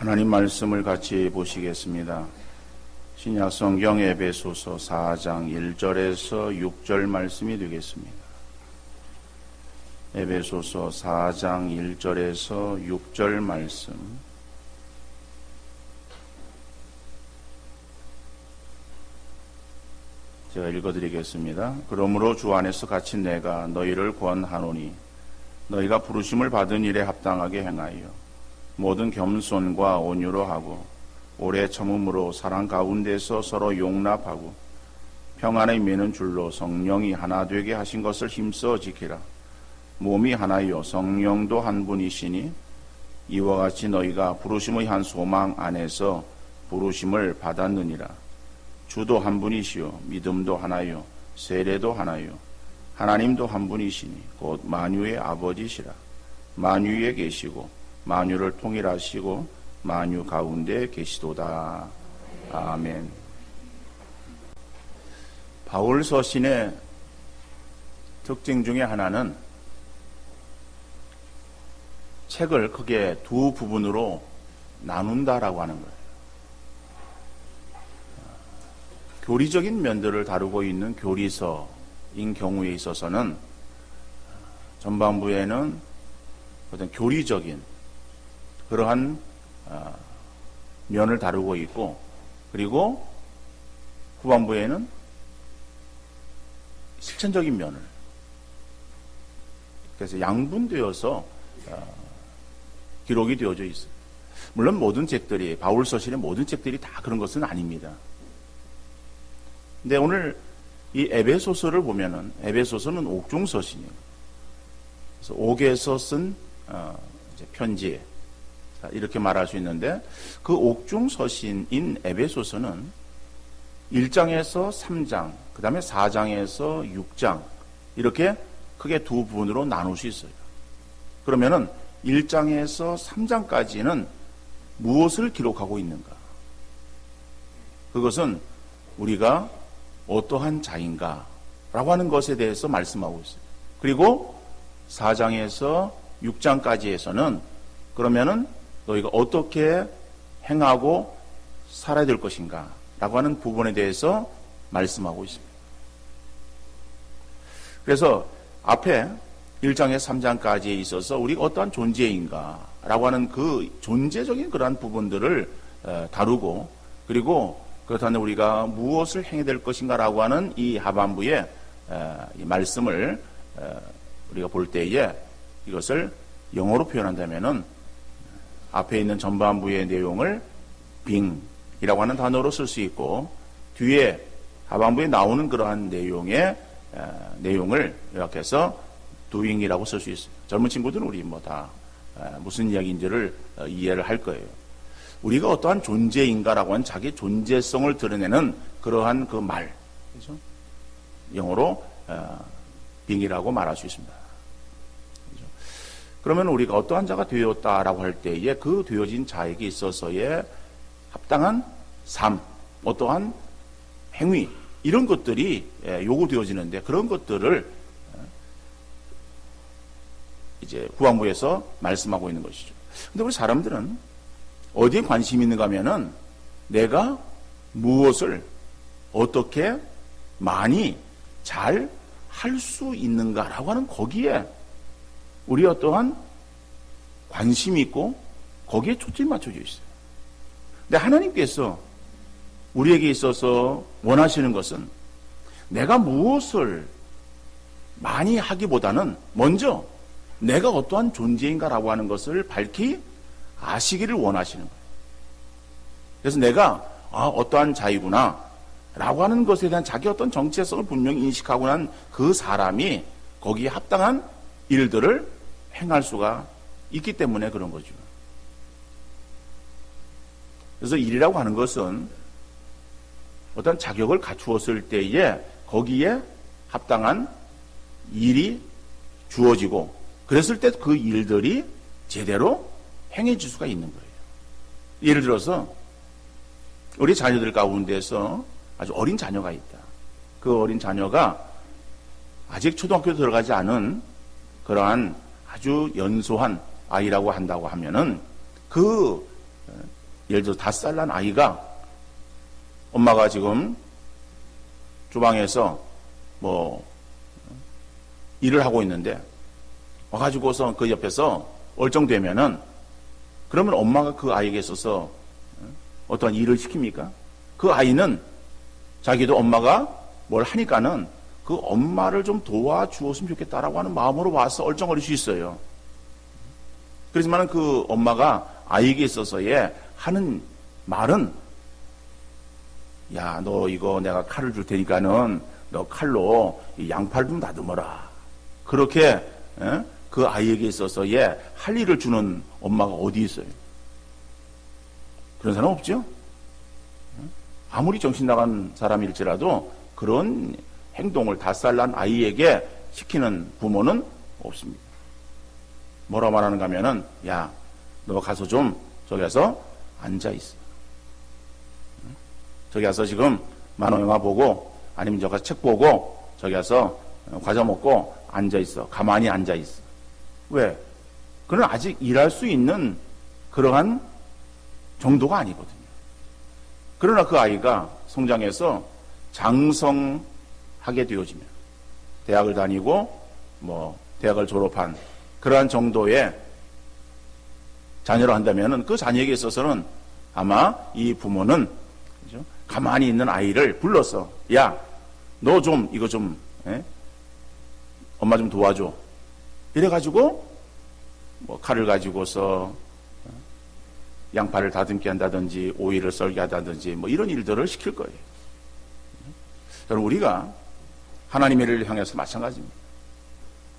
하나님 말씀을 같이 보시겠습니다. 신약 성경 에베소서 4장 1절에서 6절 말씀이 되겠습니다. 에베소서 4장 1절에서 6절 말씀. 제가 읽어드리겠습니다. 그러므로 주 안에서 갇힌 내가 너희를 권하노니 너희가 부르심을 받은 일에 합당하게 행하여 모든 겸손과 온유로 하고 오래 참음으로 사랑 가운데서 서로 용납하고 평안에 매는 줄로 성령이 하나 되게 하신 것을 힘써 지키라. 몸이 하나요 성령도 한 분이시니 이와 같이 너희가 부르심의 한 소망 안에서 부르심을 받았느니라. 주도 한 분이시요 믿음도 하나요 세례도 하나요 하나님도 한 분이시니 곧 만유의 아버지시라. 만유에 계시고 만유를 통일하시고 만유 가운데 계시도다. 아멘. 바울 서신의 특징 중에 하나는 책을 크게 두 부분으로 나눈다라고 하는 거예요. 교리적인 면들을 다루고 있는 교리서인 경우에 있어서는 전반부에는 어떤 교리적인 그러한 면을 다루고 있고, 그리고 후반부에는 실천적인 면을, 그래서 양분되어서 기록이 되어져 있어요. 물론 모든 책들이, 바울 서신의 모든 책들이 다 그런 것은 아닙니다. 근데 오늘 이 에베소서를 보면은, 에베소서는 옥중 서신이에요. 그래서 옥에서 쓴 편지, 이렇게 말할 수 있는데, 그 옥중 서신인 에베소서는 1장에서 3장, 그 다음에 4장에서 6장, 이렇게 크게 두 부분으로 나눌 수 있어요. 그러면은 1장에서 3장까지는 무엇을 기록하고 있는가? 그것은 우리가 어떠한 자인가? 라고 하는 것에 대해서 말씀하고 있어요. 그리고 4장에서 6장까지에서는 그러면은 너희가 어떻게 행하고 살아야 될 것인가? 라고 하는 부분에 대해서 말씀하고 있습니다. 그래서 앞에 1장에서 3장까지에 있어서 우리가 어떠한 존재인가? 라고 하는 그 존재적인 그러한 부분들을 다루고, 그리고 그렇다면 우리가 무엇을 행해야 될 것인가? 라고 하는 이 하반부의 이 말씀을 우리가 볼 때에 이것을 영어로 표현한다면은 앞에 있는 전반부의 내용을 being이라고 하는 단어로 쓸 수 있고, 뒤에 하반부에 나오는 그러한 내용을 요약해서 doing이라고 쓸 수 있어요. 젊은 친구들은 우리 뭐 다 무슨 이야기인지를 이해를 할 거예요. 우리가 어떠한 존재인가라고 하는 자기 존재성을 드러내는 그러한 그 말, 그렇죠? 영어로 being이라고 말할 수 있습니다. 그러면 우리가 어떠한 자가 되었다라고 할 때에 그 되어진 자에게 있어서의 합당한 삶, 어떠한 행위, 이런 것들이 요구되어지는데, 그런 것들을 이제 후반부에서 말씀하고 있는 것이죠. 근데 우리 사람들은 어디에 관심이 있는가 하면은 내가 무엇을 어떻게 많이 잘 할 수 있는가라고 하는 거기에 우리 어떠한 관심이 있고 거기에 초점이 맞춰져 있어요. 근데 하나님께서 우리에게 있어서 원하시는 것은 내가 무엇을 많이 하기보다는 먼저 내가 어떠한 존재인가라고 하는 것을 밝히 아시기를 원하시는 거예요. 그래서 내가 어떠한 자이구나 라고 하는 것에 대한 자기 어떤 정체성을 분명히 인식하고 난 그 사람이 거기에 합당한 일들을 행할 수가 있기 때문에 그런 거죠. 그래서 일이라고 하는 것은 어떤 자격을 갖추었을 때에 거기에 합당한 일이 주어지고, 그랬을 때 그 일들이 제대로 행해질 수가 있는 거예요. 예를 들어서 우리 자녀들 가운데서 아주 어린 자녀가 있다. 그 어린 자녀가 아직 초등학교 들어가지 않은 그러한 아주 연소한 아이라고 한다고 하면은 그 예를 들어 5살 난 아이가 엄마가 지금 주방에서 뭐 일을 하고 있는데 와가지고서 그 옆에서 얼쩡되면은 그러면 엄마가 그 아이에게 있어서 어떠한 일을 시킵니까? 그 아이는 자기도 엄마가 뭘 하니까는 그 엄마를 좀 도와주었으면 좋겠다라고 하는 마음으로 와서 얼쩡거릴 수 있어요. 그렇지만 그 엄마가 아이에게 있어서의 하는 말은 야, 너 이거 내가 칼을 줄 테니까는 너 칼로 이 양파를 좀 다듬어라. 그렇게 그 아이에게 있어서의 할 일을 주는 엄마가 어디 있어요? 그런 사람 없죠? 아무리 정신 나간 사람일지라도 그런 행동을 5살 난 아이에게 시키는 부모는 없습니다. 뭐라 말하는가 하면은 야, 너 가서 좀 저기 가서 앉아있어. 저기 가서 지금 만화 영화 보고 아니면 저기 가서 책 보고 저기 가서 과자 먹고 앉아있어. 가만히 앉아있어. 왜? 그는 아직 일할 수 있는 그러한 정도가 아니거든요. 그러나 그 아이가 성장해서 장성하게 되어지면 대학을 다니고 뭐 대학을 졸업한 그러한 정도의 자녀를 한다면 그 자녀에게 있어서는 아마 이 부모는 그죠? 가만히 있는 아이를 불러서 야, 너 좀 이거 좀 엄마 좀 도와줘. 이래가지고 뭐 칼을 가지고서 양파를 다듬게 한다든지 오이를 썰게 한다든지 뭐 이런 일들을 시킬 거예요. 여러분, 우리가 하나님의 일을 향해서 마찬가지입니다.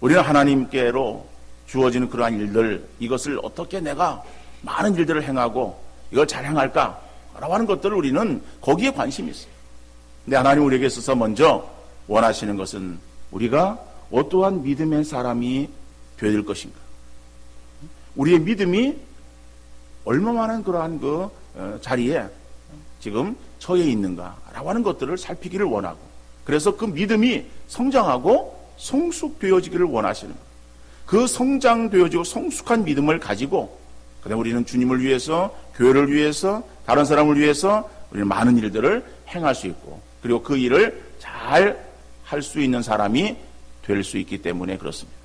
우리는 하나님께로 주어지는 그러한 일들, 이것을 어떻게 내가 많은 일들을 행하고 이걸 잘 행할까? 라고 하는 것들을 우리는 거기에 관심이 있어요. 근데 하나님 우리에게 있어서 먼저 원하시는 것은 우리가 어떠한 믿음의 사람이 되어야 될 것인가? 우리의 믿음이 얼마만한 그러한 그 자리에 지금 처해 있는가라고 하는 것들을 살피기를 원하고, 그래서 그 믿음이 성장하고 성숙되어지기를 원하시는 거예요. 그 성장되어지고 성숙한 믿음을 가지고 그다음에 우리는 주님을 위해서, 교회를 위해서, 다른 사람을 위해서 우리는 많은 일들을 행할 수 있고, 그리고 그 일을 잘 할 수 있는 사람이 될 수 있기 때문에 그렇습니다.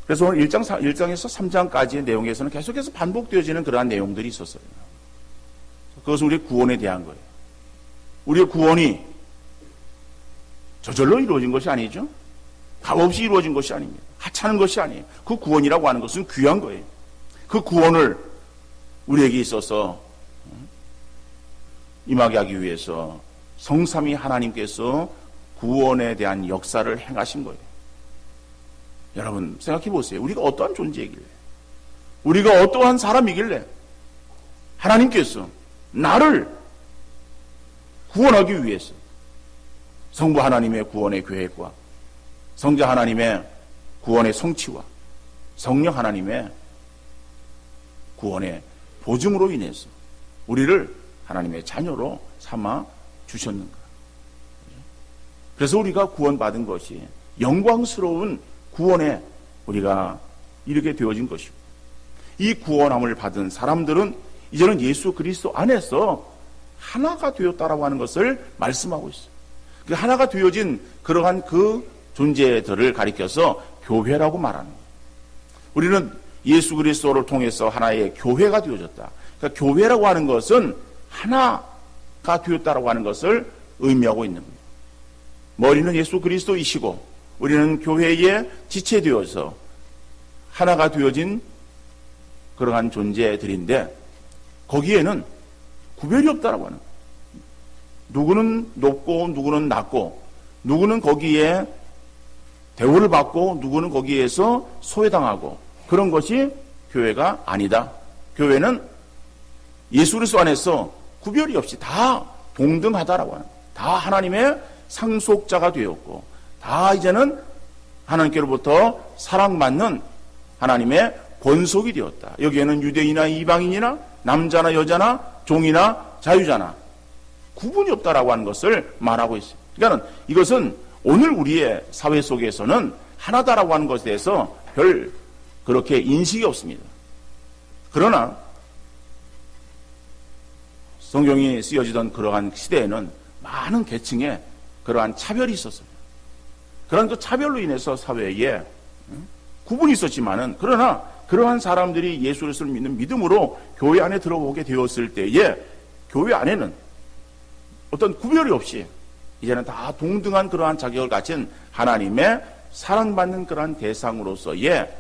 그래서 오늘 1장에서 3장까지의 내용에서는 계속해서 반복되어지는 그러한 내용들이 있었어요. 그것은 우리의 구원에 대한 거예요. 우리의 구원이 저절로 이루어진 것이 아니죠. 값없이 이루어진 것이 아닙니다. 하찮은 것이 아니에요. 그 구원이라고 하는 것은 귀한 거예요. 그 구원을 우리에게 있어서 임하게 하기 위해서 성삼위 하나님께서 구원에 대한 역사를 행하신 거예요. 여러분 생각해 보세요. 우리가 어떠한 존재이길래, 우리가 어떠한 사람이길래 하나님께서 나를 구원하기 위해서 성부 하나님의 구원의 계획과 성자 하나님의 구원의 성취와 성령 하나님의 구원의 보증으로 인해서 우리를 하나님의 자녀로 삼아 주셨는가? 그래서 우리가 구원받은 것이 영광스러운 구원에 우리가 이르게 되어진 것이고, 이 구원함을 받은 사람들은 이제는 예수 그리스도 안에서 하나가 되었다라고 하는 것을 말씀하고 있어요. 그 하나가 되어진 그러한 그 존재들을 가리켜서 교회라고 말하는 거예요. 우리는 예수 그리스도를 통해서 하나의 교회가 되어졌다. 그러니까 교회라고 하는 것은 하나가 되었다라고 하는 것을 의미하고 있는 거예요. 머리는 예수 그리스도이시고 우리는 교회에 지체되어서 하나가 되어진 그러한 존재들인데, 거기에는 구별이 없다라고 하는 거예요. 누구는 높고 누구는 낮고, 누구는 거기에 대우를 받고 누구는 거기에서 소외당하고, 그런 것이 교회가 아니다. 교회는 예수 그리스도 안에서 구별이 없이 다 동등하다라고 하는 거예요. 다 하나님의 상속자가 되었고, 다 이제는 하나님께로부터 사랑받는 하나님의 권속이 되었다. 여기에는 유대인이나 이방인이나 남자나 여자나 종이나 자유자나 구분이 없다라고 하는 것을 말하고 있어요. 그러니까 이것은 오늘 우리의 사회 속에서는 하나다라고 하는 것에 대해서 별 그렇게 인식이 없습니다. 그러나 성경이 쓰여지던 그러한 시대에는 많은 계층의 그러한 차별이 있었어요. 그런 그 차별로 인해서 사회에 구분이 있었지만은, 그러나 그러한 사람들이 예수 그리스도를 믿는 믿음으로 교회 안에 들어오게 되었을 때에 교회 안에는 어떤 구별이 없이 이제는 다 동등한 그러한 자격을 가진 하나님의 사랑받는 그러한 대상으로서의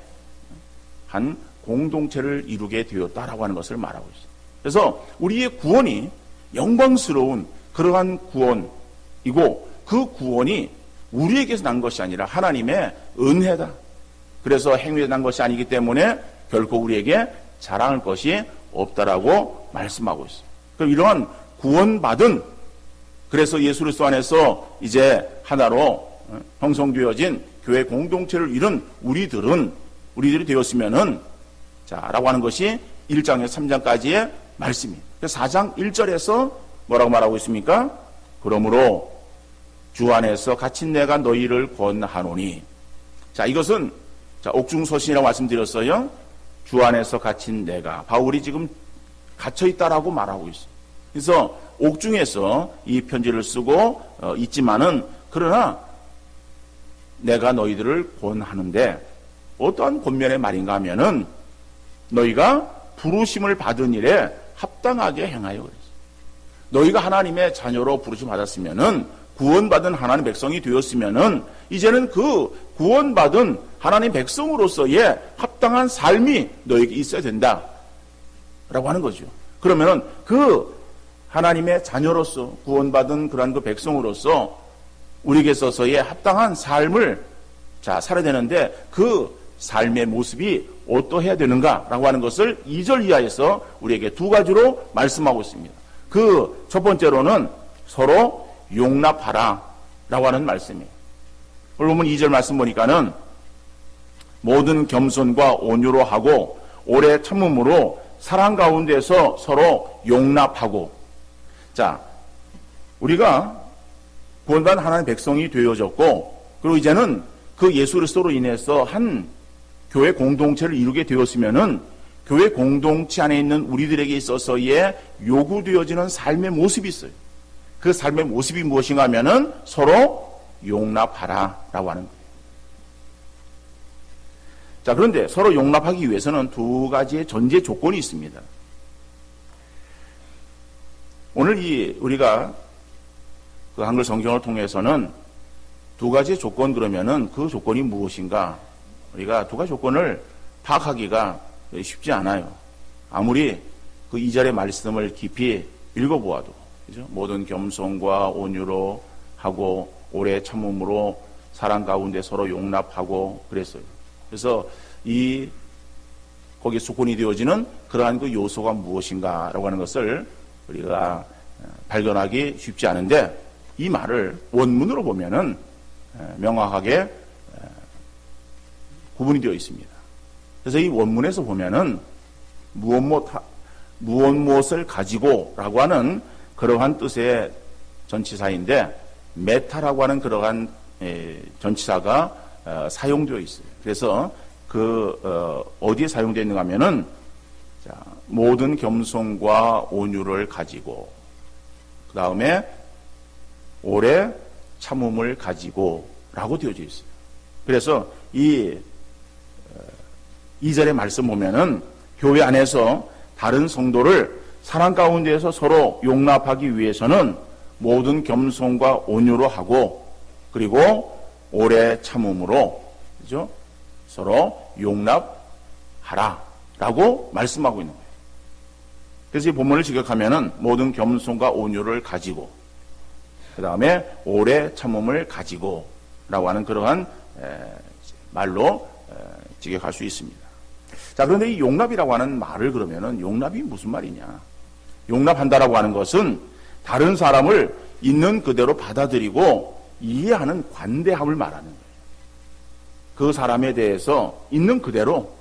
한 공동체를 이루게 되었다라고 하는 것을 말하고 있습니다. 그래서 우리의 구원이 영광스러운 그러한 구원이고, 그 구원이 우리에게서 난 것이 아니라 하나님의 은혜다. 그래서 행위에 난 것이 아니기 때문에 결코 우리에게 자랑할 것이 없다라고 말씀하고 있습니다. 그럼 이러한 구원받은, 그래서 예수 그리스도 안에서 이제 하나로 형성되어진 교회 공동체를 이룬 우리들이 되었으면은, 라고 하는 것이 1장에서 3장까지의 말씀이에요. 4장 1절에서 뭐라고 말하고 있습니까? 그러므로 주 안에서 갇힌 내가 너희를 권하노니. 이것은 옥중서신이라고 말씀드렸어요. 주 안에서 갇힌 내가. 바울이 지금 갇혀있다라고 말하고 있어요. 그래서 옥중에서 이 편지를 쓰고 있지만은, 그러나 내가 너희들을 권하는데 어떠한 권면의 말인가 하면은, 너희가 부르심을 받은 일에 합당하게 행하여 그랬어요. 너희가 하나님의 자녀로 부르심 받았으면은, 구원받은 하나님 백성이 되었으면은, 이제는 그 구원받은 하나님 백성으로서의 합당한 삶이 너에게 있어야 된다 라고 하는 거죠. 그러면은 그 하나님의 자녀로서 구원받은 그러한 그 백성으로서 우리에게 있어서의 합당한 삶을 살아야 되는데, 그 삶의 모습이 어떠해야 되는가라고 하는 것을 2절 이하에서 우리에게 두 가지로 말씀하고 있습니다. 그 첫 번째로는 서로 용납하라 라고 하는 말씀이에요. 오늘 보면 2절 말씀 보니까는 모든 겸손과 온유로 하고 오래 참음으로 사랑 가운데서 서로 용납하고. 우리가 구원받은 하나님의 백성이 되어졌고, 그리고 이제는 그 예수 그리스도로 인해서 한 교회 공동체를 이루게 되었으면은, 교회 공동체 안에 있는 우리들에게 있어서의 요구되어지는 삶의 모습이 있어요. 그 삶의 모습이 무엇인가 하면은 서로 용납하라 라고 하는 거예요. 그런데 서로 용납하기 위해서는 두 가지의 전제 조건이 있습니다. 오늘 우리가 그 한글 성경을 통해서는 두 가지의 조건, 그러면은 그 조건이 무엇인가? 우리가 두 가지 조건을 파악하기가 쉽지 않아요. 아무리 그 2절의 말씀을 깊이 읽어보아도, 그죠? 모든 겸손과 온유로 하고 오래 참음으로 사랑 가운데 서로 용납하고 그랬어요. 그래서 거기에 조건이 되어지는 그러한 그 요소가 무엇인가라고 하는 것을 우리가 발견하기 쉽지 않은데, 이 말을 원문으로 보면은 명확하게 구분이 되어 있습니다. 그래서 이 원문에서 보면은 무엇을 가지고라고 하는 그러한 뜻의 전치사인데, 메타라고 하는 그러한 전치사가 사용되어 있어요. 그래서 어디에 사용되어 있는가 하면은, 모든 겸손과 온유를 가지고, 그 다음에 오래 참음을 가지고 라고 되어져 있어요. 그래서 이 2절의 말씀 보면은, 교회 안에서 다른 성도를 사랑 가운데에서 서로 용납하기 위해서는 모든 겸손과 온유로 하고, 그리고 오래 참음으로, 그죠? 서로 용납하라 라고 말씀하고 있는 거예요. 그래서 이 본문을 직역하면은 모든 겸손과 온유를 가지고, 그 다음에 오래 참음을 가지고 라고 하는 그러한 말로 직역할 수 있습니다. 그런데 이 용납이라고 하는 말을, 그러면은 용납이 무슨 말이냐? 용납한다라고 하는 것은 다른 사람을 있는 그대로 받아들이고 이해하는 관대함을 말하는 거예요. 그 사람에 대해서 있는 그대로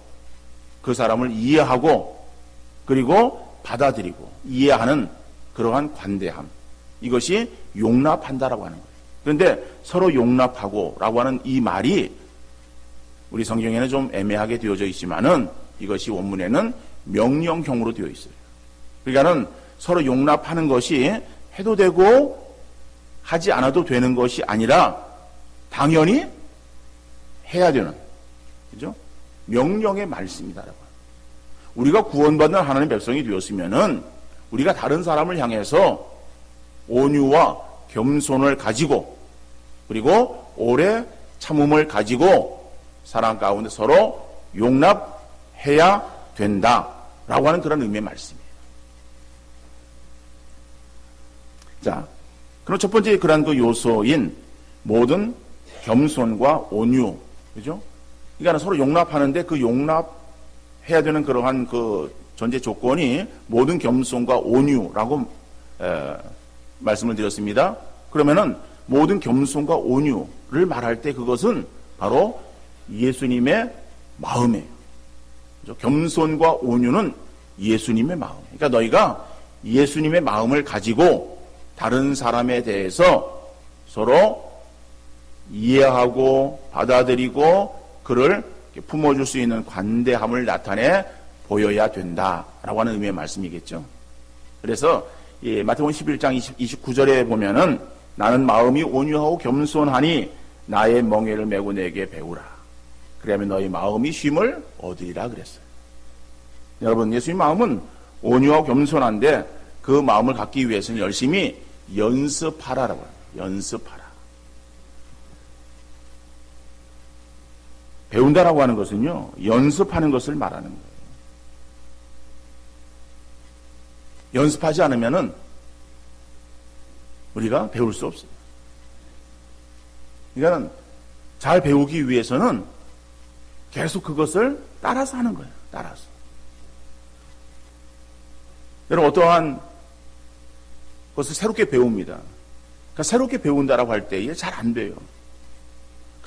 그 사람을 이해하고, 그리고 받아들이고 이해하는 그러한 관대함, 이것이 용납한다라고 하는 거예요. 그런데 서로 용납하고 라고 하는 이 말이 우리 성경에는 좀 애매하게 되어져 있지만은, 이것이 원문에는 명령형으로 되어 있어요. 그러니까는 서로 용납하는 것이 해도 되고 하지 않아도 되는 것이 아니라 당연히 해야 되는, 그죠? 명령의 말씀이다라고. 우리가 구원받는 하나님의 백성이 되었으면은 우리가 다른 사람을 향해서 온유와 겸손을 가지고 그리고 오래 참음을 가지고 사랑 가운데 서로 용납해야 된다라고 하는 그런 의미의 말씀이에요. 자, 그럼 첫 번째 그런 그 요소인 모든 겸손과 온유, 그죠? 그러니까 서로 용납하는데 그 용납해야 되는 그러한 그 전제 조건이 모든 겸손과 온유라고 말씀을 드렸습니다. 그러면은 모든 겸손과 온유를 말할 때 그것은 바로 예수님의 마음이에요. 그죠? 겸손과 온유는 예수님의 마음. 그러니까 너희가 예수님의 마음을 가지고 다른 사람에 대해서 서로 이해하고 받아들이고 그를 품어줄 수 있는 관대함을 나타내 보여야 된다라고 하는 의미의 말씀이겠죠. 그래서 마태복음 11장 29절에 보면은 나는 마음이 온유하고 겸손하니 나의 멍에를 메고 내게 배우라. 그러면 너희 마음이 쉼을 얻으리라 그랬어요. 여러분, 예수님 마음은 온유하고 겸손한데 그 마음을 갖기 위해서는 열심히 연습하라라고 해요. 연습하라. 배운다라고 하는 것은요, 연습하는 것을 말하는 거예요. 연습하지 않으면은 우리가 배울 수 없어요. 그러니까 잘 배우기 위해서는 계속 그것을 따라서 하는 거예요. 따라서. 여러분, 어떠한 것을 새롭게 배웁니다. 그러니까 새롭게 배운다라고 할 때 이게 잘 안 돼요.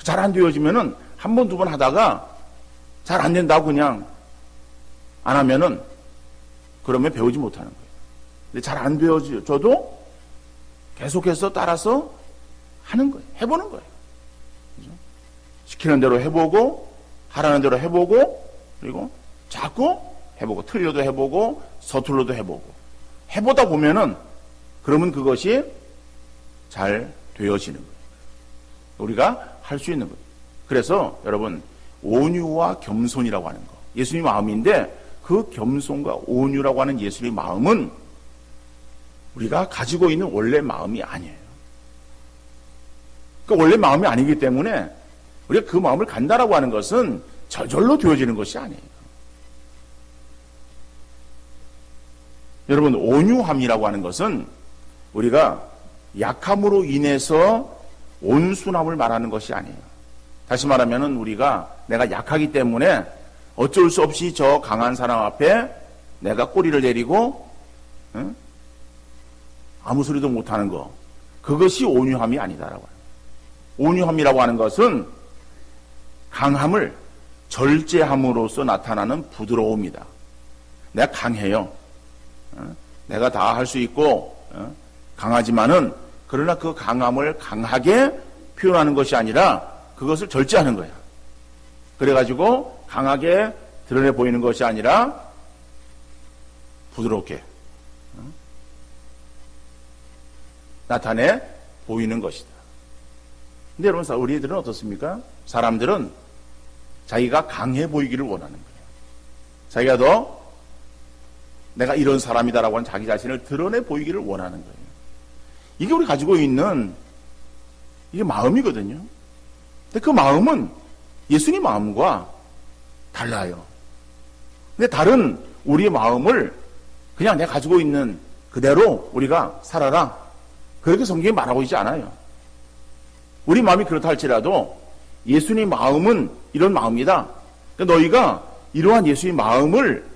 잘 안 되어지면은 한 번, 두 번 하다가 잘 안 된다고 그냥 안 하면은 그러면 배우지 못하는 거예요. 근데 잘 안 되어져도 계속해서 따라서 하는 거예요. 해보는 거예요. 그죠? 시키는 대로 해보고, 하라는 대로 해보고, 그리고 자꾸 해보고, 틀려도 해보고, 서툴러도 해보고. 해보다 보면은, 그러면 그것이 잘 되어지는 거예요. 우리가 할 수 있는 거예요. 그래서 여러분, 온유와 겸손이라고 하는 거. 예수님 마음인데, 그 겸손과 온유라고 하는 예수님의 마음은 우리가 가지고 있는 원래 마음이 아니에요. 그러니까 원래 마음이 아니기 때문에 우리가 그 마음을 간다라고 하는 것은 저절로 되어지는 것이 아니에요. 여러분, 온유함이라고 하는 것은 우리가 약함으로 인해서 온순함을 말하는 것이 아니에요. 다시 말하면은 우리가 내가 약하기 때문에 어쩔 수 없이 저 강한 사람 앞에 내가 꼬리를 내리고 아무 소리도 못하는 거, 그것이 온유함이 아니다라고 해요. 온유함이라고 하는 것은 강함을 절제함으로써 나타나는 부드러움이다. 내가 강해요. 내가 다 할 수 있고 강하지만은 그러나 그 강함을 강하게 표현하는 것이 아니라 그것을 절제하는 거야. 그래가지고 강하게 드러내 보이는 것이 아니라 부드럽게 나타내 보이는 것이다. 근데 여러분, 우리들은 어떻습니까? 사람들은 자기가 강해 보이기를 원하는 거예요. 자기가 더 내가 이런 사람이다라고 하는 자기 자신을 드러내 보이기를 원하는 거예요. 이게 우리 가지고 있는 이게 마음이거든요. 근데 그 마음은 예수님 마음과 달라요. 근데 다른 우리의 마음을 그냥 내가 가지고 있는 그대로 우리가 살아라, 그렇게 성경이 말하고 있지 않아요. 우리 마음이 그렇다 할지라도 예수님 마음은 이런 마음이다. 그러니까 너희가 이러한 예수님 마음을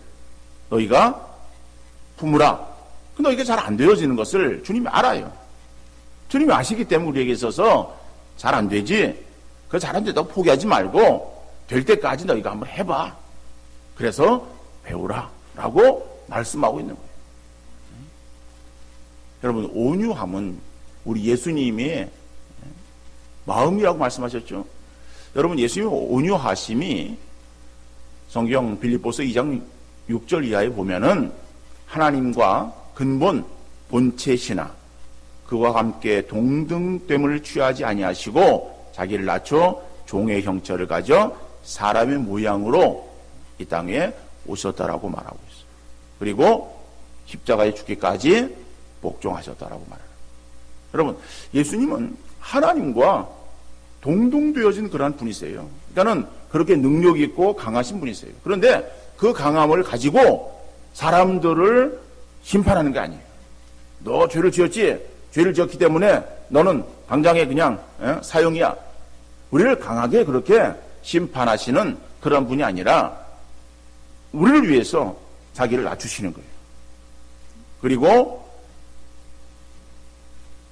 너희가 품으라. 너희가 잘 안 되어지는 것을 주님이 알아요. 주님이 아시기 때문에 우리에게 있어서 잘 안 되지, 그거 잘 안 된다고 포기하지 말고 될 때까지 너희가 한번 해봐. 그래서 배우라 라고 말씀하고 있는 거예요. 여러분, 온유함은 우리 예수님의 마음이라고 말씀하셨죠. 여러분, 예수님의 온유하심이 성경 빌립보서 2장 6절 이하에 보면은 하나님과 근본 본체 신하 그와 함께 동등됨을 취하지 아니하시고 자기를 낮춰 종의 형체를 가져 사람의 모양으로 이 땅에 오셨다라고 말하고 있어요. 그리고 십자가에 죽기까지 복종하셨다라고 말해요. 여러분, 예수님은 하나님과 동등되어진 그러한 분이세요. 그러니까는 그렇게 능력 있고 강하신 분이세요. 그런데 그 강함을 가지고 사람들을 심판하는 게 아니에요. 너 죄를 지었지? 죄를 지었기 때문에 너는 당장에 그냥 사형이야. 우리를 강하게 그렇게 심판하시는 그런 분이 아니라 우리를 위해서 자기를 낮추시는 거예요. 그리고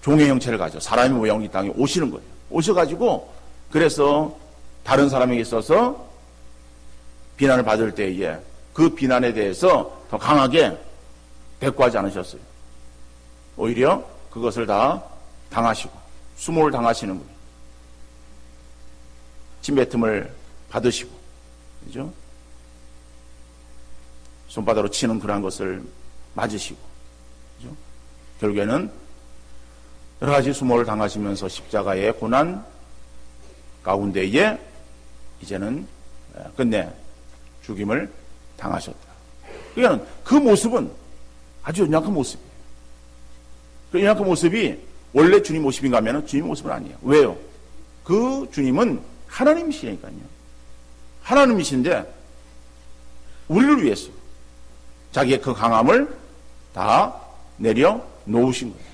종의 형체를 가져 사람의 모양으로 이 땅에 오시는 거예요. 오셔가지고 그래서 다른 사람에게 있어서 비난을 받을 때에 그 비난에 대해서 더 강하게 대꾸하지 않으셨어요. 오히려 그것을 다 당하시고 수모를 당하시는 분이에요. 침뱉음을 받으시고, 그죠? 손바닥으로 치는 그러한 것을 맞으시고, 그죠? 결국에는 여러 가지 수모를 당하시면서 십자가의 고난 가운데에 이제는 끝내 죽임을 당하셨다. 그러니까 그 모습은 아주 연약한 모습이에요. 그 연약한 모습이 원래 주님 모습인가 하면 주님 모습은 아니에요. 왜요? 그 주님은 하나님이시니까요. 하나님이신데 우리를 위해서 자기의 그 강함을 다 내려 놓으신 거예요.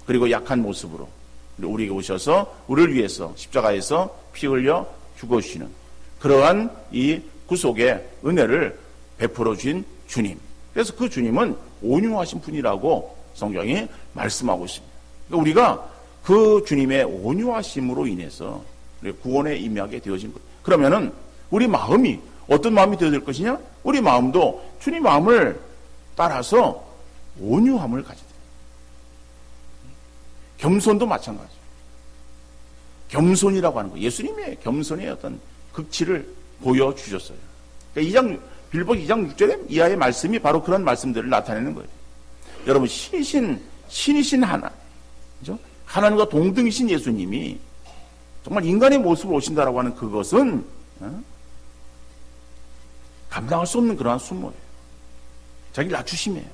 그리고 약한 모습으로 우리에게 오셔서 우리를 위해서 십자가에서 피 흘려 죽어주시는 그러한 이 구속의 은혜를 베풀어 주신 주님. 그래서 그 주님은 온유하신 분이라고 성경이 말씀하고 있습니다. 그러니까 우리가 그 주님의 온유하심으로 인해서 구원에 임하게 되어진 거예요. 그러면은 우리 마음이 어떤 마음이 되어야 될 것이냐? 우리 마음도 주님 마음을 따라서 온유함을 가지게 돼요. 겸손도 마찬가지예요. 겸손이라고 하는 거. 예수님의 겸손의 어떤 극치를 보여주셨어요. 그러니까 빌보 2장 6절에 이하의 말씀이 바로 그런 말씀들을 나타내는 거예요. 여러분, 신이신 하나, 그죠? 하나님과 동등이신 예수님이 정말 인간의 모습으로 오신다라고 하는 그것은 감당할 수 없는 그러한 수모예요. 자기 낮추심이에요.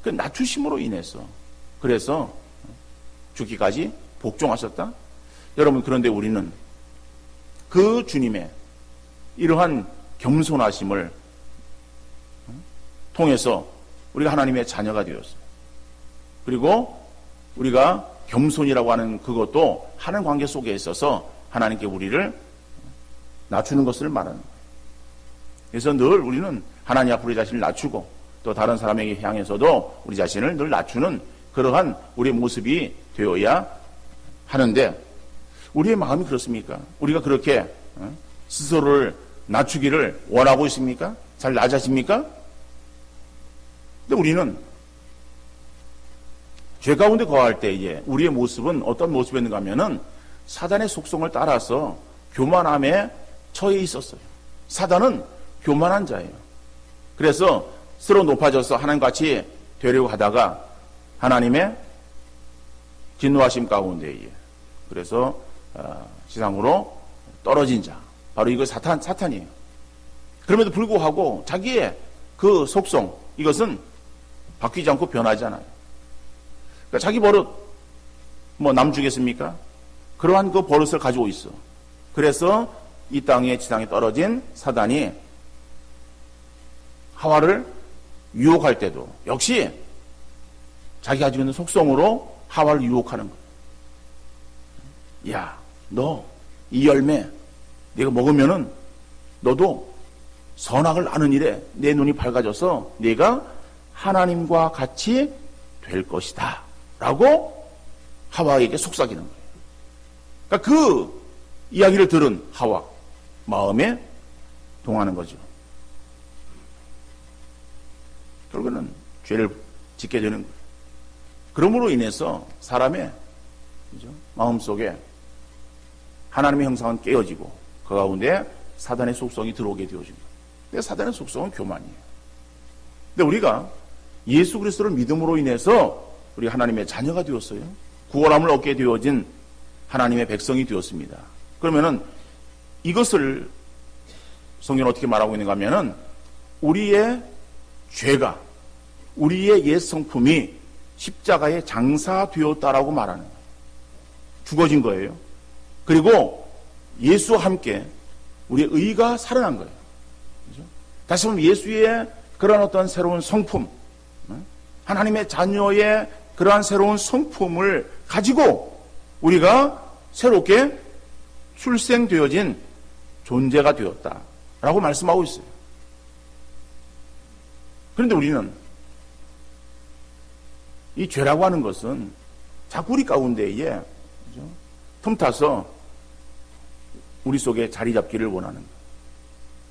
그 낮추심으로 인해서 그래서 죽기까지 복종하셨다. 여러분, 그런데 우리는 그 주님의 이러한 겸손하심을 통해서 우리가 하나님의 자녀가 되었어요. 그리고 우리가 겸손이라고 하는 그것도 하는 관계 속에 있어서 하나님께 우리를 낮추는 것을 말하는 거예요. 그래서 늘 우리는 하나님 앞으로 우리 자신을 낮추고 또 다른 사람에게 향해서도 우리 자신을 늘 낮추는 그러한 우리의 모습이 되어야 하는데 우리의 마음이 그렇습니까? 우리가 그렇게 스스로를 낮추기를 원하고 있습니까? 잘 낮아집니까? 근데 우리는 죄 가운데 거할 때에 우리의 모습은 어떤 모습이었는가 하면은 사단의 속성을 따라서 교만함에 처해 있었어요. 사단은 교만한 자예요. 그래서 스스로 높아져서 하나님같이 되려고 하다가 하나님의 진노하심 가운데에 그래서 지상으로 떨어진 자, 바로 이거 사탄이에요. 그럼에도 불구하고 자기의 그 속성, 이것은 바뀌지 않고 변하지 않아요. 그러니까 자기 버릇, 남 주겠습니까? 그러한 그 버릇을 가지고 있어. 그래서 이 땅에 지상에 떨어진 사단이 하와를 유혹할 때도 역시 자기 가지고 있는 속성으로 하와를 유혹하는 거예요. 야, 너 이 열매 네가 먹으면은 너도 선악을 아는 일에 내 눈이 밝아져서 네가 하나님과 같이 될 것이다 라고 하와에게 속삭이는 거예요. 그러니까 그 이야기를 들은 하와 마음에 동하는 거죠. 결국에는 죄를 짓게 되는 거예요. 그러므로 인해서 사람의 마음속에 하나님의 형상은 깨어지고 그 가운데 사단의 속성이 들어오게 되어집니다. 근데 사단의 속성은 교만이에요. 근데 우리가 예수 그리스도를 믿음으로 인해서 우리 하나님의 자녀가 되었어요. 구원함을 얻게 되어진 하나님의 백성이 되었습니다. 그러면은 이것을 성경은 어떻게 말하고 있는가 하면은 우리의 죄가, 우리의 옛 성품이 십자가에 장사되었다라고 말하는 거예요. 죽어진 거예요. 그리고 예수와 함께 우리의 의가 살아난 거예요. 그렇죠? 다시 보면 예수의 그러한 어떤 새로운 성품, 하나님의 자녀의 그러한 새로운 성품을 가지고 우리가 새롭게 출생되어진 존재가 되었다라고 말씀하고 있어요. 그런데 우리는 이 죄라고 하는 것은 자꾸 우리 가운데에 그렇죠? 틈타서 우리 속에 자리 잡기를 원하는 거예요.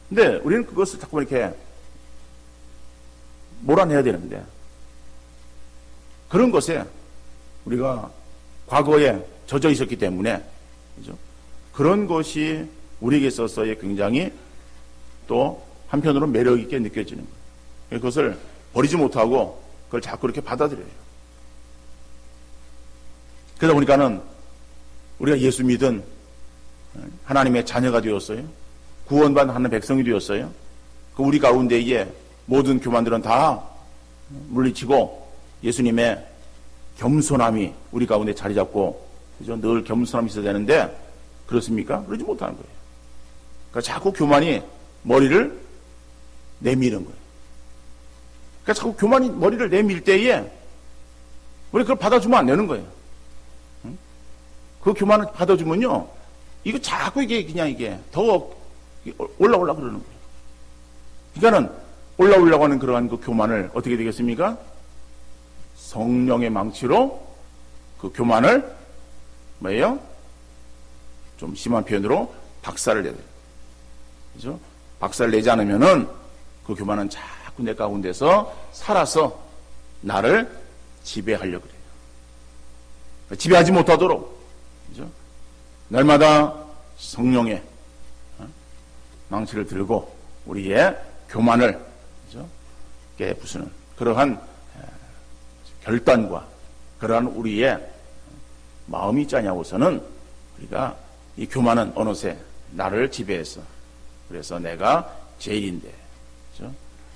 근데 우리는 그것을 자꾸 이렇게 몰아내야 되는데 그런 것에 우리가 과거에 젖어 있었기 때문에 그렇죠? 그런 것이 우리에게 있어서의 굉장히 또 한편으로 매력 있게 느껴지는 거예요. 그것을 버리지 못하고 그걸 자꾸 이렇게 받아들여요. 그러다 보니까는 우리가 예수 믿은 하나님의 자녀가 되었어요. 구원받은 하나님의 백성이 되었어요. 그 우리 가운데에 모든 교만들은 다 물리치고 예수님의 겸손함이 우리 가운데 자리 잡고 그죠? 늘 겸손함이 있어야 되는데 그렇습니까? 그러지 못하는 거예요. 그러니까 자꾸 교만이 머리를 내미는 거예요. 그러니까 자꾸 교만이 머리를 내밀 때에 우리 그걸 받아주면 안 되는 거예요. 그 교만을 받아주면요, 이거 자꾸 이게 더 올라오려고 그러는 거예요. 그러니까는 올라오려고 하는 그러한 그 교만을 어떻게 되겠습니까? 성령의 망치로 그 교만을 뭐예요? 좀 심한 표현으로 박살을 내야 돼요. 그죠? 박살을 내지 않으면은 그 교만은 자꾸 내 가운데서 살아서 나를 지배하려고 그래요. 지배하지 못하도록 그죠? 날마다 성령의 망치를 들고 우리의 교만을 그죠? 깨부수는 그러한 결단과 그러한 우리의 마음이 있자냐고서는 우리가 이 교만은 어느새 나를 지배해서 그래서 내가 죄인인데 그죠?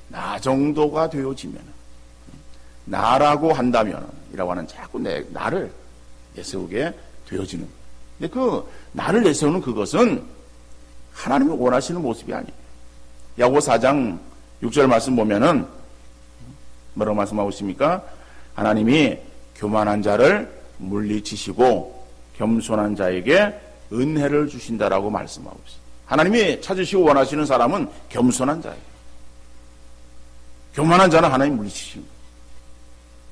나 정도가 되어지면 나라고 한다면 이라고 하는 자꾸 나를 내세우게 되어지는 근데 그 나를 내세우는 그것은 하나님이 원하시는 모습이 아니에요. 야고보 4장 6절 말씀 보면은 뭐라고 말씀하고 있습니까? 하나님이 교만한 자를 물리치시고 겸손한 자에게 은혜를 주신다라고 말씀하고 있어요. 하나님이 찾으시고 원하시는 사람은 겸손한 자예요. 교만한 자는 하나님 물리치시는 거예요.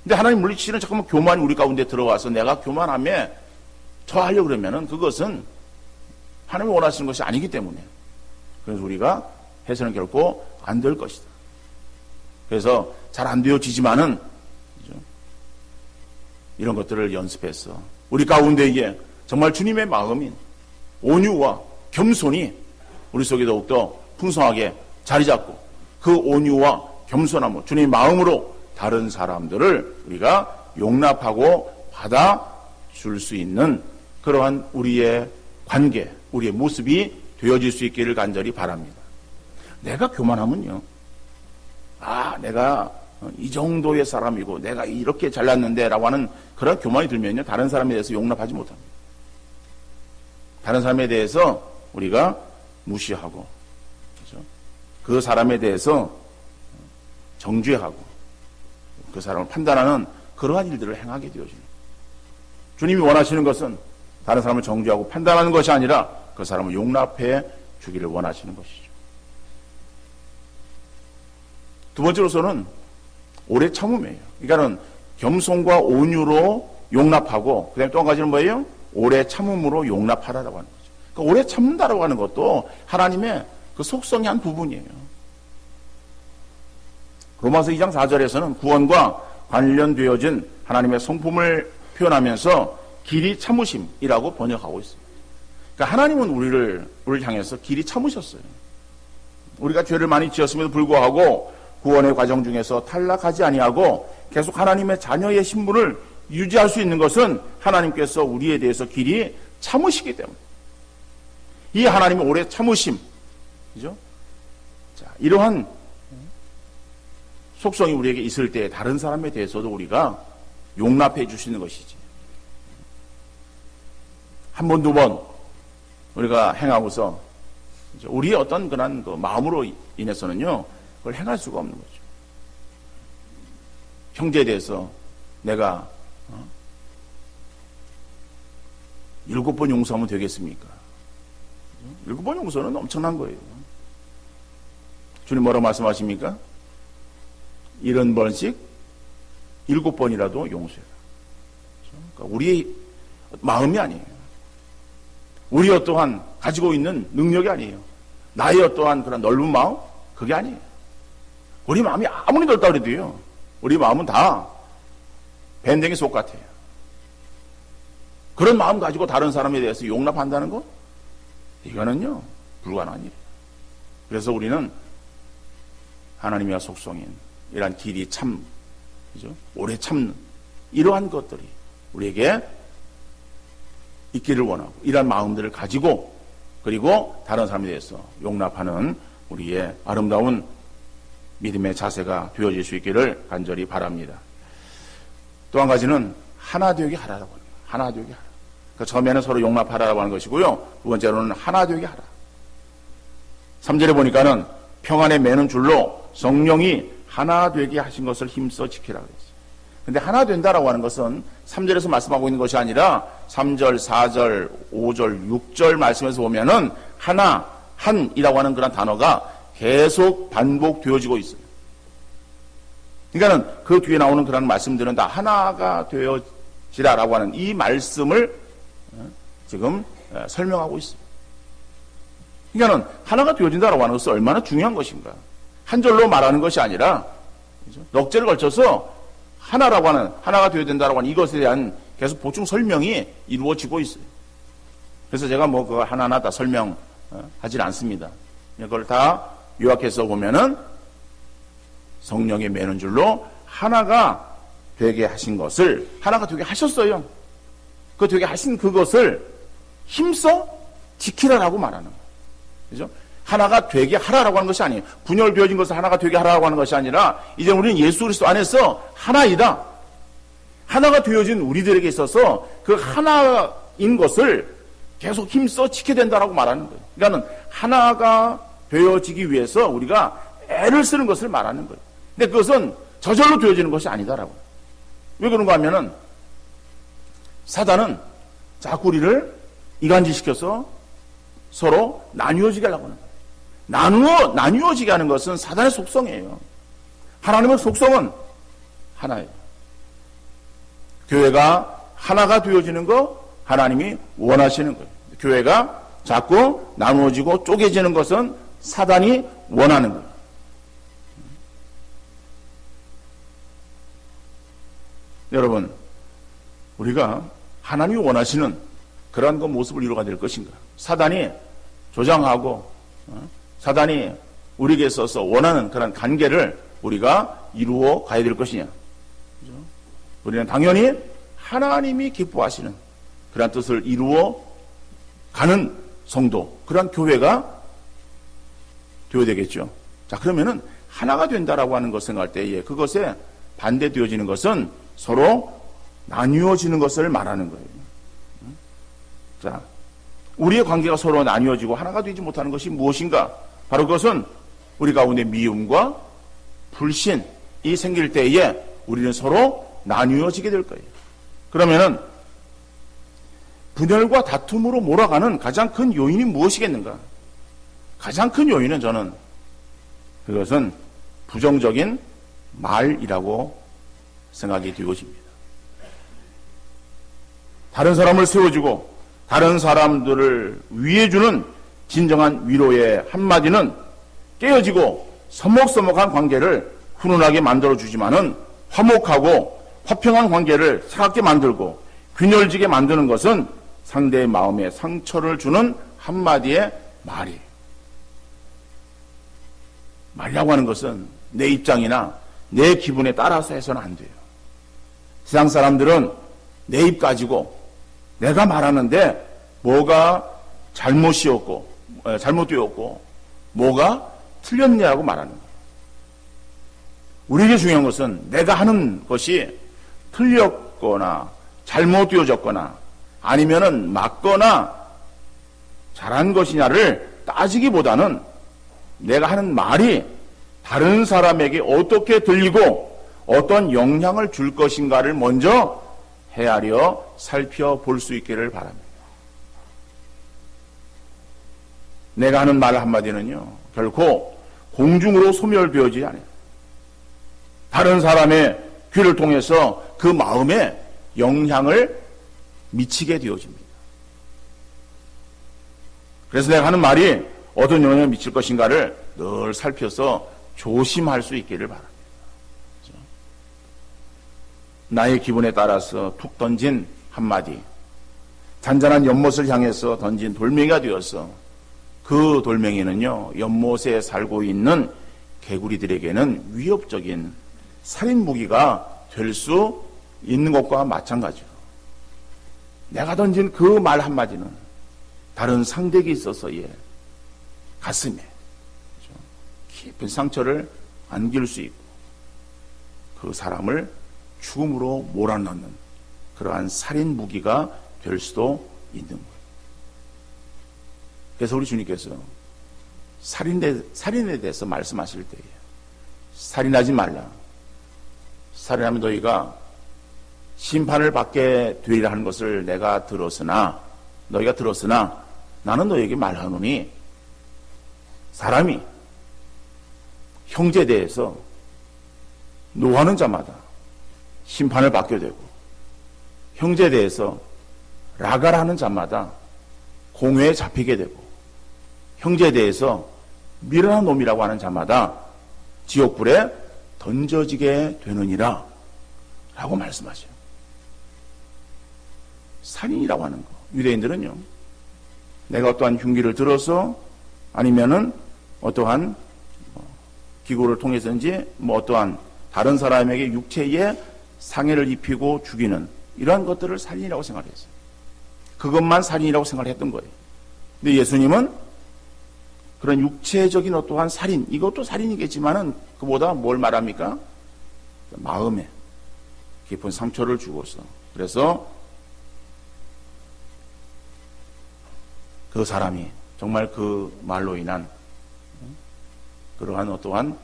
근데 하나님 물리치시는 잠깐만 교만이 우리 가운데 들어와서 내가 교만함에 처하려고 그러면은 그것은 하나님이 원하시는 것이 아니기 때문에 그래서 우리가 해서는 결코 안 될 것이다. 그래서 잘 안 되어지지만은 이런 것들을 연습해서 우리 가운데에 정말 주님의 마음인 온유와 겸손이 우리 속에 더욱더 풍성하게 자리 잡고 그 온유와 겸손함으로 주님의 마음으로 다른 사람들을 우리가 용납하고 받아줄 수 있는 그러한 우리의 관계, 우리의 모습이 되어질 수 있기를 간절히 바랍니다. 내가 교만하면요, 내가 이 정도의 사람이고 내가 이렇게 잘났는데 라고 하는 그런 교만이 들면요, 다른 사람에 대해서 용납하지 못합니다. 다른 사람에 대해서 우리가 무시하고 그렇죠? 그 사람에 대해서 정죄하고 그 사람을 판단하는 그러한 일들을 행하게 되어집니다. 주님이 원하시는 것은 다른 사람을 정죄하고 판단하는 것이 아니라 그 사람을 용납해 주기를 원하시는 것이죠. 두 번째로서는 오래 참음이에요. 그러니까는 겸손과 온유로 용납하고 그다음에 또 한 가지는 뭐예요? 오래 참음으로 용납하라라고 하는 거죠. 그러니까 오래 참는다라고 하는 것도 하나님의 그 속성의 한 부분이에요. 로마서 2장 4절에서는 구원과 관련되어진 하나님의 성품을 표현하면서 길이 참으심이라고 번역하고 있습니다. 그러니까 하나님은 우리를 향해서 길이 참으셨어요. 우리가 죄를 많이 지었음에도 불구하고 구원의 과정 중에서 탈락하지 아니하고 계속 하나님의 자녀의 신분을 유지할 수 있는 것은 하나님께서 우리에 대해서 길이 참으시기 때문에, 이 하나님의 오래 참으심, 그죠? 자, 이러한 속성이 우리에게 있을 때 다른 사람에 대해서도 우리가 용납해 주시는 것이지. 한 번, 두 번 우리가 행하고서 우리의 어떤 그런 그 마음으로 인해서는요, 그걸 행할 수가 없는 거죠. 형제에 대해서 내가 7번 용서하면 되겠습니까? 7번 용서는 엄청난 거예요. 주님 뭐라고 말씀하십니까? 70번씩 7번이라도 용서해라. 그러니까 우리의 마음이 아니에요. 우리 어떠한 가지고 있는 능력이 아니에요. 나의 어떠한 그런 넓은 마음? 그게 아니에요. 우리 마음이 아무리 넓다 그래도요, 우리 마음은 다 밴댕이 속 같아요. 그런 마음 가지고 다른 사람에 대해서 용납한다는 거? 이거는요, 불가능한 일이에요. 그래서 우리는 하나님의 속성인 이러한 길이 참, 그죠? 오래 참는 이러한 것들이 우리에게 있기를 원하고, 이러한 마음들을 가지고, 그리고 다른 사람에 대해서 용납하는 우리의 아름다운 믿음의 자세가 되어질 수 있기를 간절히 바랍니다. 또 한 가지는 하나 되게 하라고 합니다. 하나 되게 하라. 그러니까 처음에는 서로 용납하라고 하는 것이고요. 두 번째로는 하나 되게 하라. 3절에 보니까는 평안에 매는 줄로 성령이 하나 되게 하신 것을 힘써 지키라고 했어요. 근데 하나 된다라고 하는 것은 3절에서 말씀하고 있는 것이 아니라 3절, 4절, 5절, 6절 말씀에서 보면은 하나, 한이라고 하는 그런 단어가 계속 반복되어지고 있어요. 그러니까는 그 뒤에 나오는 그런 말씀들은 다 하나가 되어지라라고 하는 이 말씀을 지금 설명하고 있어요. 그러니까는 하나가 되어진다라고 하는 것은 얼마나 중요한 것인가. 한 절로 말하는 것이 아니라 넉 절을 걸쳐서 하나라고 하는, 하나가 되어야 된다라고 하는 이것에 대한 계속 보충 설명이 이루어지고 있어요. 그래서 제가 뭐 그거 하나하나 다 설명하지 않습니다. 그걸 다 요약해서 보면은 성령의 매는 줄로 하나가 되게 하신 것을, 하나가 되게 하셨어요. 그 되게 하신 그것을 힘써 지키라라고 말하는 거예요. 그죠? 하나가 되게 하라라고 하는 것이 아니에요. 분열되어진 것을 하나가 되게 하라고 하는 것이 아니라, 이제 우리는 예수 그리스도 안에서 하나이다. 하나가 되어진 우리들에게 있어서 그 하나인 것을 계속 힘써 지켜야 된다라고 말하는 거예요. 그러니까는 하나가 되어지기 위해서 우리가 애를 쓰는 것을 말하는 거예요. 근데 그것은 저절로 되어지는 것이 아니다라고. 왜 그런가 하면은 사단은 자꾸 우리를 이간질시켜서 서로 나뉘어지게 하려고 하는 거예요. 나뉘어지게 하는 것은 사단의 속성이에요. 하나님의 속성은 하나예요. 교회가 하나가 되어지는 거 하나님이 원하시는 거예요. 교회가 자꾸 나누어지고 쪼개지는 것은 사단이 원하는 거예요. 여러분, 우리가 하나님이 원하시는 그러한 그 모습을 이루어가 될 것인가? 사단이 조장하고 사단이 우리에게 있어서 원하는 그런 관계를 우리가 이루어 가야 될 것이냐? 그죠? 우리는 당연히 하나님이 기뻐하시는 그런 뜻을 이루어 가는 성도, 그런 교회가 되어야 되겠죠. 자, 그러면은 하나가 된다라고 하는 것 생각할 때에 그것에 반대되어지는 것은 서로 나뉘어지는 것을 말하는 거예요. 자, 우리의 관계가 서로 나뉘어지고 하나가 되지 못하는 것이 무엇인가? 바로 그것은 우리 가운데 미움과 불신이 생길 때에 우리는 서로 나뉘어지게 될 거예요. 그러면은 분열과 다툼으로 몰아가는 가장 큰 요인이 무엇이겠는가? 가장 큰 요인은 저는 그것은 부정적인 말이라고 생각이 되어집니다. 다른 사람을 세워주고 다른 사람들을 위해주는 진정한 위로의 한마디는 깨어지고 서먹서먹한 관계를 훈훈하게 만들어주지만은 화목하고 화평한 관계를 차갑게 만들고 균열지게 만드는 것은 상대의 마음에 상처를 주는 한마디의 말이에요. 말이라고 하는 것은 내 입장이나 내 기분에 따라서 해서는 안 돼요. 세상 사람들은 내 입 가지고 내가 말하는데 뭐가 잘못되었고 뭐가 틀렸냐고 말하는 거예요. 우리에게 중요한 것은 내가 하는 것이 틀렸거나 잘못되어졌거나 아니면은 맞거나 잘한 것이냐를 따지기보다는 내가 하는 말이 다른 사람에게 어떻게 들리고 어떤 영향을 줄 것인가를 먼저 헤아려 살펴볼 수 있기를 바랍니다. 내가 하는 말 한마디는요, 결코 공중으로 소멸되어지지 않아요. 다른 사람의 귀를 통해서 그 마음에 영향을 미치게 되어집니다. 그래서 내가 하는 말이 어떤 영향을 미칠 것인가를 늘 살펴서 조심할 수 있기를 바랍니다. 그렇죠? 나의 기분에 따라서 툭 던진 한마디, 잔잔한 연못을 향해서 던진 돌멩이가 되어서 그 돌멩이는요, 연못에 살고 있는 개구리들에게는 위협적인 살인 무기가 될 수 있는 것과 마찬가지로 내가 던진 그 말 한마디는 다른 상대에게 있어서의 가슴에 그렇죠? 깊은 상처를 안길 수 있고 그 사람을 죽음으로 몰아넣는 그러한 살인 무기가 될 수도 있는 거예요. 그래서 우리 주님께서 살인에 대해서 말씀하실 때에 살인하지 말라. 살인하면 너희가 심판을 받게 되리라 하는 것을 너희가 들었으나 나는 너희에게 말하노니 사람이 형제에 대해서 노하는 자마다 심판을 받게 되고 형제에 대해서 라가라는 자마다 공회에 잡히게 되고 형제에 대해서 미련한 놈이라고 하는 자마다 지옥불에 던져지게 되느니라 라고 말씀하셔요. 살인이라고 하는 거, 유대인들은요, 내가 어떠한 흉기를 들어서 아니면은 어떠한 기구를 통해서인지 어떠한 다른 사람에게 육체에 상해를 입히고 죽이는 이러한 것들을 살인이라고 생각했어요. 그것만 살인이라고 생각했던 거예요. 근데 예수님은 그런 육체적인 어떠한 살인, 이것도 살인이겠지만은 그보다 뭘 말합니까? 마음에 깊은 상처를 주고서 그래서 그 사람이 정말 그 말로 인한 그러한 어떠한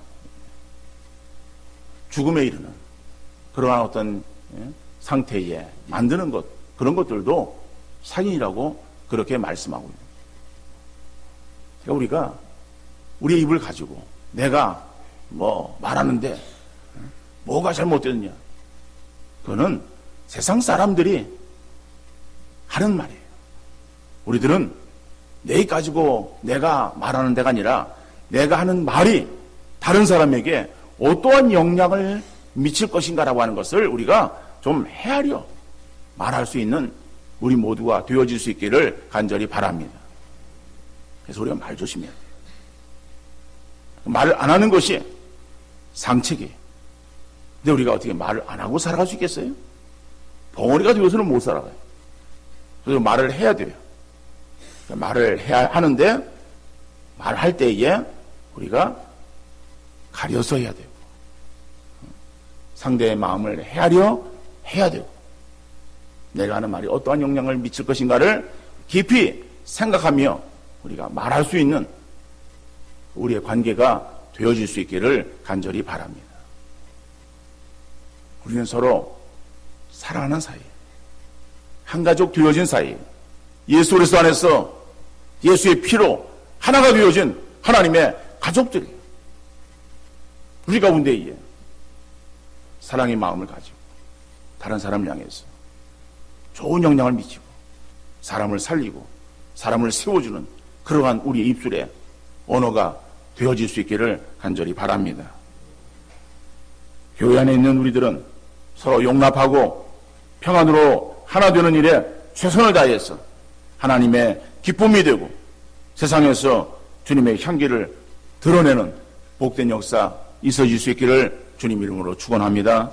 죽음에 이르는 그러한 어떤 상태에 만드는 것, 그런 것들도 살인이라고 그렇게 말씀하고 있는 거예요. 그러니까 우리가 우리의 입을 가지고 내가 말하는데 뭐가 잘못됐느냐, 그거는 세상 사람들이 하는 말이에요. 우리들은 내 입 가지고 내가 말하는 데가 아니라 내가 하는 말이 다른 사람에게 어떠한 영향을 미칠 것인가라고 하는 것을 우리가 좀 헤아려 말할 수 있는 우리 모두가 되어질 수 있기를 간절히 바랍니다. 그래서 우리가 말 조심해야 돼요. 말을 안 하는 것이 상책이에요. 근데 우리가 어떻게 말을 안 하고 살아갈 수 있겠어요? 벙어리가 되어서는 못 살아가요. 그래서 말을 해야 돼요. 말을 해야 하는데 말할 때에 우리가 가려서 해야 되고 상대의 마음을 헤아려 해야 되고 내가 하는 말이 어떠한 영향을 미칠 것인가를 깊이 생각하며 우리가 말할 수 있는 우리의 관계가 되어질 수 있기를 간절히 바랍니다. 우리는 서로 사랑하는 사이, 한 가족 되어진 사이, 예수 그리스도 안에서 예수의 피로 하나가 되어진 하나님의 가족들이에요. 우리 가운데에 사랑의 마음을 가지고 다른 사람을 향해서 좋은 영향을 미치고 사람을 살리고 사람을 세워주는 그러한 우리의 입술에 언어가 되어질 수 있기를 간절히 바랍니다. 교회 안에 있는 우리들은 서로 용납하고 평안으로 하나 되는 일에 최선을 다해서 하나님의 기쁨이 되고 세상에서 주님의 향기를 드러내는 복된 역사 있어질 수 있기를 주님 이름으로 축원합니다.